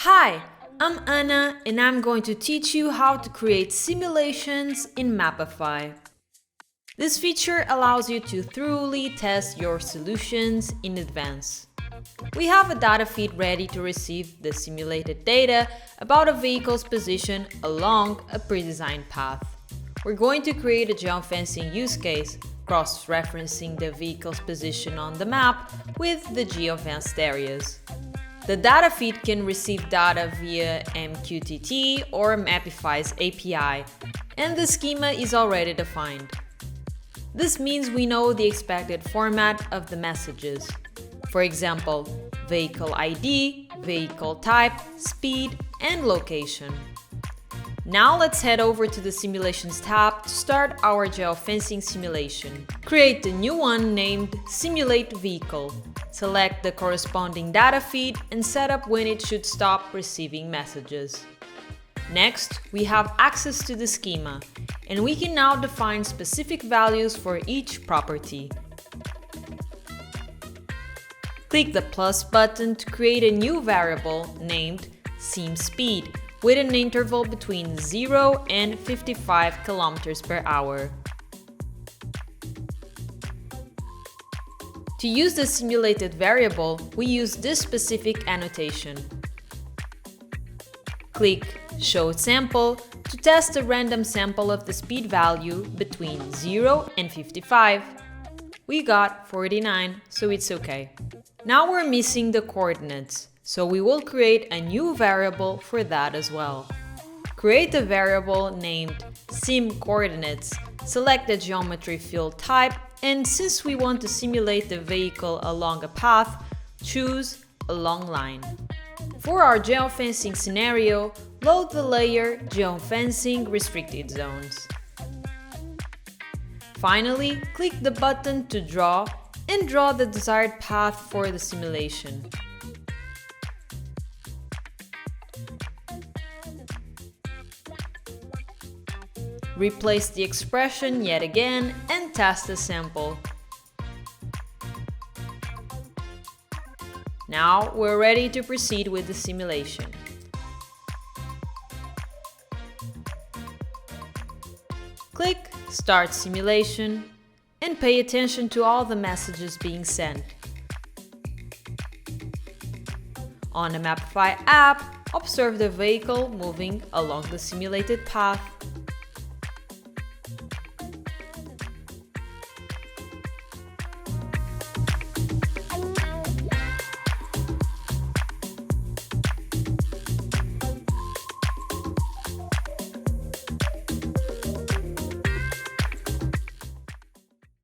Hi, I'm Anna and I'm going to teach you how to create simulations in Mapify. This feature allows you to thoroughly test your solutions in advance. We have a data feed ready to receive the simulated data about a vehicle's position along a pre-designed path. We're going to create a geofencing use case, cross-referencing the vehicle's position on the map with the geofenced areas. The data feed can receive data via MQTT or Mapify's API, and the schema is already defined. This means we know the expected format of the messages. For example, vehicle ID, vehicle type, speed, and location. Now let's head over to the Simulations tab to start our geofencing simulation. Create a new one named Simulate Vehicle. Select the corresponding data feed and set up when it should stop receiving messages. Next, we have access to the schema, and we can now define specific values for each property. Click the plus button to create a new variable named SimSpeed with an interval between 0 and 55 km per hour. To use the simulated variable, we use this specific annotation. Click Show Sample to test a random sample of the speed value between 0 and 55. We got 49, so it's okay. Now we're missing the coordinates, so we will create a new variable for that as well. Create a variable named SimCoordinates, select the geometry field type, and since we want to simulate the vehicle along a path, choose a long line. For our geofencing scenario, load the layer Geofencing Restricted Zones. Finally, click the button to draw and draw the desired path for the simulation. Replace the expression yet again and test the sample. Now we're ready to proceed with the simulation. Click Start Simulation and pay attention to all the messages being sent. On the Mapify app, observe the vehicle moving along the simulated path.